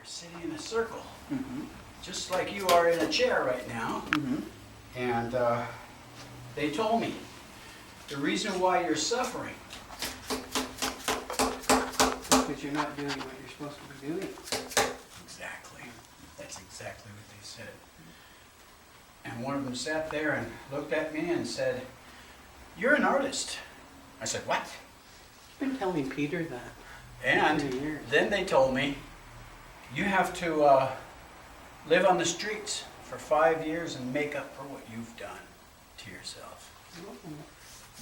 We're sitting in a circle, just like you are in a chair right now. And they told me the reason why you're suffering. Because you're not doing what you're supposed to be doing. Exactly. That's exactly what they said. And one of them sat there and looked at me and said, "You're an artist." I said, "What?" I've been telling Peter that. And For years. then they told me, "You have to live on the streets for 5 years and make up for what you've done to yourself.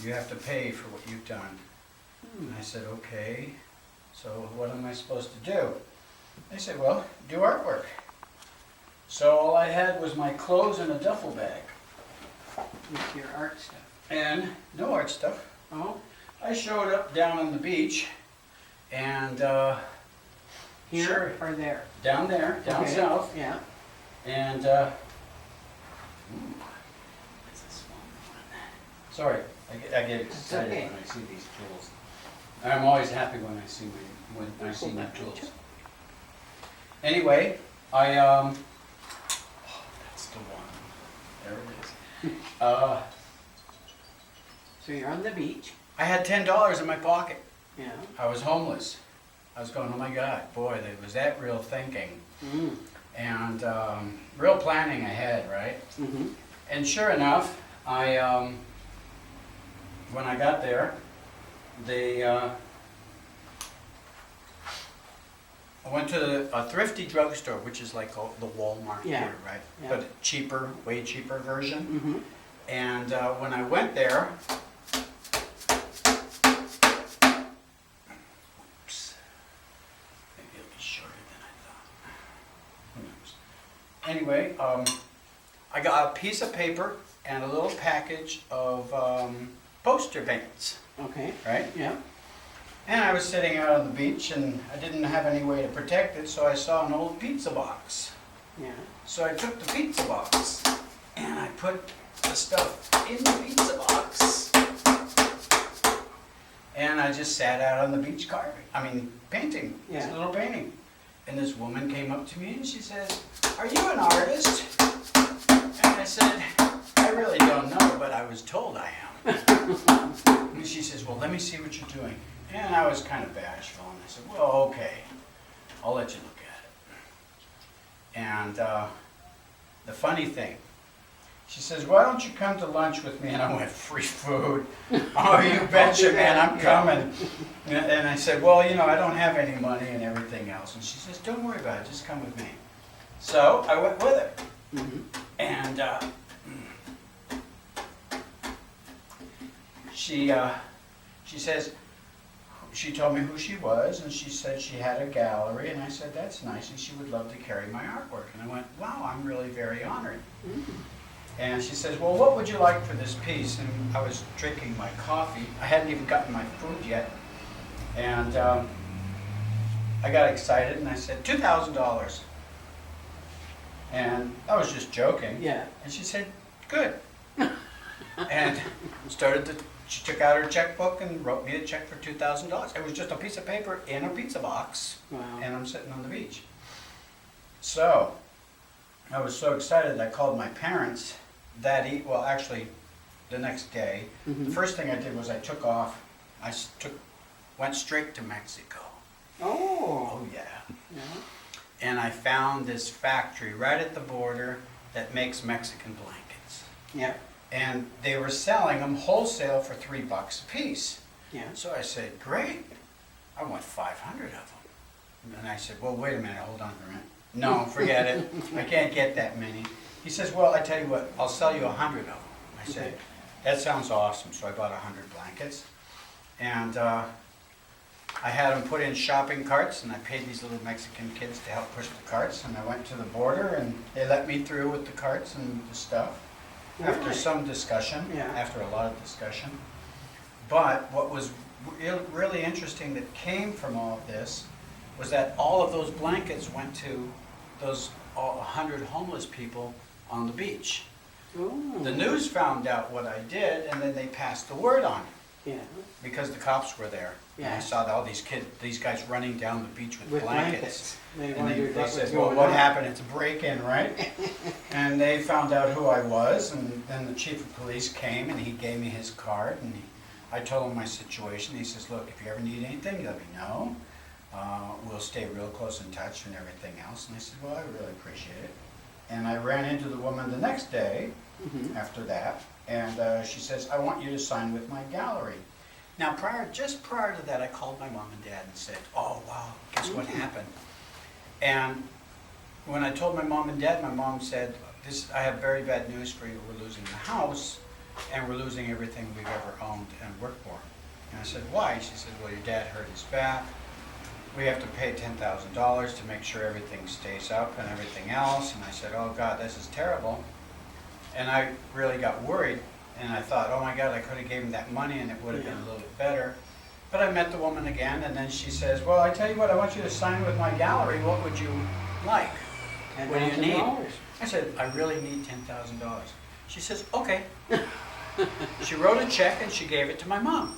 You have to pay for what you've done." And I said, "Okay, so what am I supposed to do?" They said, "Well, do artwork." So all I had was my clothes in a duffel bag. With your art stuff. And no art stuff. Oh, I showed up down on the beach and here sure, or there? down there, down Okay. south. Yeah. And ooh, that's a small one. Sorry, I get excited okay. when I see these tools. I'm always happy when I see new tools. Anyway, oh, that's the one. There it is. So you're on the beach. I had $10 in my pocket. Yeah. I was homeless. I was going, oh my God, boy, was that real thinking. And real planning ahead, right? And sure enough, I when I got there, I went to a thrifty drugstore, which is like the Walmart here, right? Yeah. But cheaper, way cheaper version. And when I went there, oops, maybe it'll be shorter than I thought. Who knows? Anyway, I got a piece of paper and a little package of poster paints, Okay. right? Yeah. And I was sitting out on the beach and I didn't have any way to protect it, so I saw an old pizza box. Yeah. So I took the pizza box and I put the stuff in the pizza box. And I just sat out on the beach painting, Yeah. this little painting. And this woman came up to me and she says, "Are you an artist?" And I said, "I really don't know, but I was told I am." And she says, "Well, let me see what you're doing." And I was kind of bashful, and I said, "Well, okay, I'll let you look at it." And the funny thing, she says, "Why don't you come to lunch with me?" And I went, "Free food? Oh, you betcha, man, I'm coming." And I said, "Well, you know, I don't have any money and everything else." And she says, "Don't worry about it, just come with me." So I went with her. And she says, she told me who she was, and she said she had a gallery, and I said, "That's nice, and she would love to carry my artwork." And I went, "Wow, I'm really very honored." And she says, "Well, what would you like for this piece?" And I was drinking my coffee. I hadn't even gotten my food yet. And I got excited, and I said, $2,000. And I was just joking. Yeah. And she said, "Good." And she took out her checkbook and wrote me a check for $2,000. It was just a piece of paper in a pizza box. Wow. And I'm sitting on the beach. So I was so excited I called my parents actually the next day. The first thing I did was I took off. Went straight to Mexico. Oh. Oh yeah. Yeah. And I found this factory right at the border that makes Mexican blankets. Yeah. And they were selling them wholesale for $3 a piece. Yeah. So I said, "Great, I want 500 of them." And I said, "Well, wait a minute, hold on for a minute." "No, forget it, I can't get that many." He says, "Well, I tell you what, I'll sell you 100 of them." I said, "That sounds awesome." So I bought 100 blankets. And I had them put in shopping carts, and I paid these little Mexican kids to help push the carts. And I went to the border, and they let me through with the carts and the stuff. After Really? some discussion, Yeah. after a lot of discussion. But what was really interesting that came from all of this was that all of those blankets went to those 100 homeless people on the beach. Ooh. The news found out what I did, and then they passed the word on. Yeah. because the cops were there. And I Yeah. saw all these guys running down the beach with With blankets. They And wondered they what was said, well, going what on. happened? It's a break-in, right? And they found out who I was, and then the chief of police came and he gave me his card, and I told him my situation. He says, look, if you ever need anything, let me know. We'll stay real close in touch and everything else. And I said, well, I really appreciate it. And I ran into the woman the next day Mhm. after that, and she says, I want you to sign with my gallery. Now, just prior to that, I called my mom and dad and said, oh, wow, guess what happened? And when I told my mom and dad, my mom said, I have very bad news for you. We're losing the house, and we're losing everything we've ever owned and worked for. And I said, why? She said, well, your dad hurt his back. We have to pay $10,000 to make sure everything stays up and everything else. And I said, oh, God, this is terrible. And I really got worried. And I thought, oh my God, I could have given him that money and it would have been a little bit better. But I met the woman again, and then she says, well, I tell you what, I want you to sign with my gallery. What would you like? What do you need? $10,000. I said, I really need $10,000. She says, okay. She wrote a check and she gave it to my mom.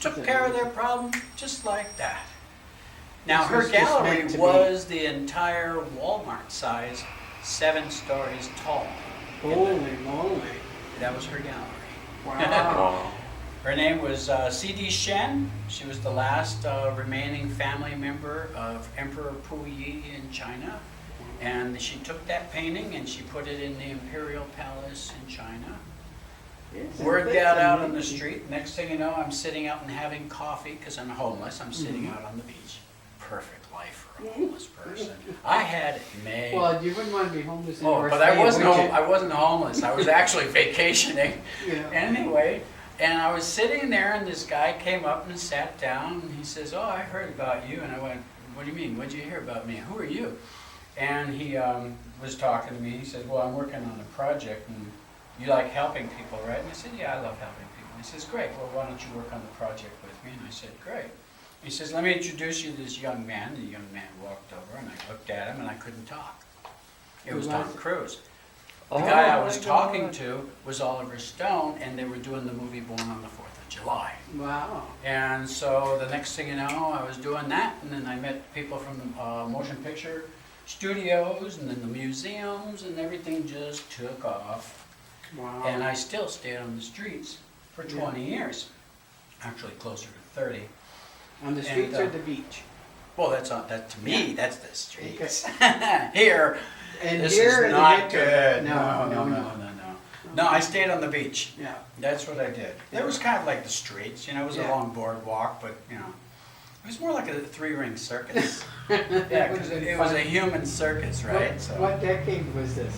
Took care of their problem just like that. Now, This her was just gallery meant to be. was the entire Walmart size, 7 stories tall. Holy moly. That was her gallery. Wow. Her name was C.D. Shen. She was the last remaining family member of Emperor Puyi in China. And she took that painting and she put it in the Imperial Palace in China. Word got out on the street. Next thing you know, I'm sitting out and having coffee because I'm homeless. I'm sitting out on the beach. Perfect life for a homeless person. I had it made. Well, you wouldn't want to be homeless in Oh, North but I Bay, wasn't. would you? I wasn't homeless. I was actually vacationing. Yeah. Anyway, and I was sitting there, and this guy came up and sat down, and he says, "Oh, I heard about you." And I went, "What do you mean? What did you hear about me? Who are you?" And he was talking to me. He said, "Well, I'm working on a project, and you like helping people, right?" And I said, "Yeah, I love helping people." And he says, "Great. Well, why don't you work on the project with me?" And I said, "Great." He says, "Let me introduce you to this young man." The young man walked over, and I looked at him, and I couldn't talk. It was Tom Cruise. The guy I was talking to was Oliver Stone, and they were doing the movie Born on the 4th of July. Wow. And so the next thing you know, I was doing that, and then I met people from the motion picture studios, and then the museums, and everything just took off. Wow. And I still stayed on the streets for 20 years, actually closer to 30. On the streets or the beach? Well, that to me, that's the streets. Here, And this here is in the not winter- good. No. No, I stayed on the beach. Yeah. That's what I did. It was kind of like the streets, it was a Yeah. long boardwalk, but it was more like a 3-ring circus. Yeah, because it was a human circus, right? What decade was this?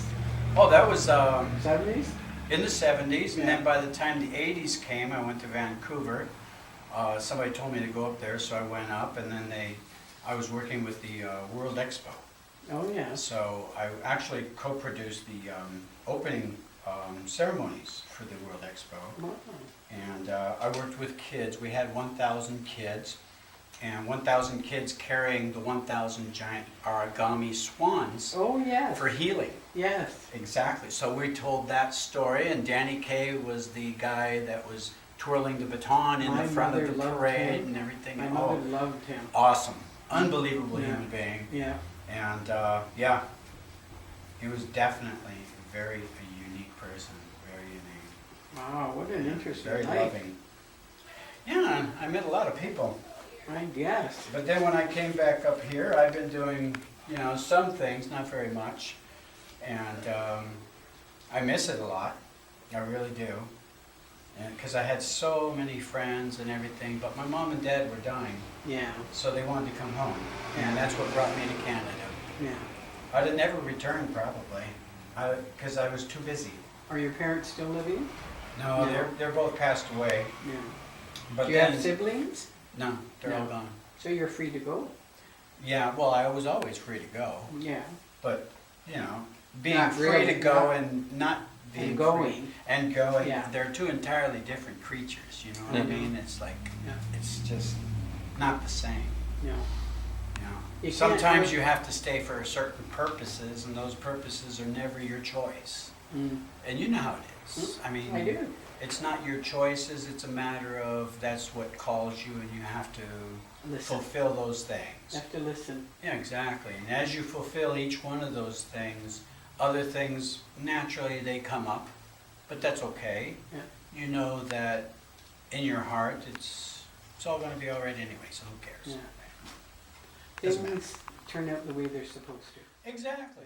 Oh, that was 70s? in the 70s, and Yeah. then by the time the 80s came, I went to Vancouver. Somebody told me to go up there, so I went up, and then I was working with the World Expo. Oh, yes. So I actually co-produced the opening ceremonies for the World Expo. Wow. And I worked with kids. We had 1,000 kids, and 1,000 kids carrying the 1,000 giant origami swans Oh, yes. for healing. Yes. Exactly. So we told that story, and Danny Kaye was the guy that was twirling the baton in My the front of mother the loved parade him. and everything. My Oh, mother loved him. awesome. Unbelievable Yeah. human being. Yeah. And yeah, he was definitely a unique person, very unique, Wow, what an interesting very life. loving. Yeah, and I met a lot of people. I guess. But then when I came back up here, I've been doing, some things, not very much. And I miss it a lot. I really do. Because I had so many friends and everything, but my mom and dad were dying, Yeah. so they wanted to come home. And that's what brought me to Canada. Yeah. I'd have never returned probably, because I was too busy. Are your parents still living? No, No. they're both passed away. Yeah. But Do you have then, siblings? no, they're all No. gone. So you're free to go? Yeah, well, I was always free to go, Yeah. but being Not free really, to go not- and not being And free- going. and going, Yeah. they're two entirely different creatures. You know what I mean? It's like Yeah. it's just not the same. Yeah. You can't Sometimes really- you have to stay for certain purposes, and those purposes are never your choice. And you know how it is. I mean, I do. it's not your choices, it's a matter of that's what calls you and you have to Listen. fulfill those You things. have to listen. Yeah, exactly. And as you fulfill each one of those things, other things, naturally they come up, but that's okay. Yeah. You know that in your heart it's all going to be all right anyway, so who cares? Yeah. Doesn't matter. Things turn out the way they're supposed to. Exactly.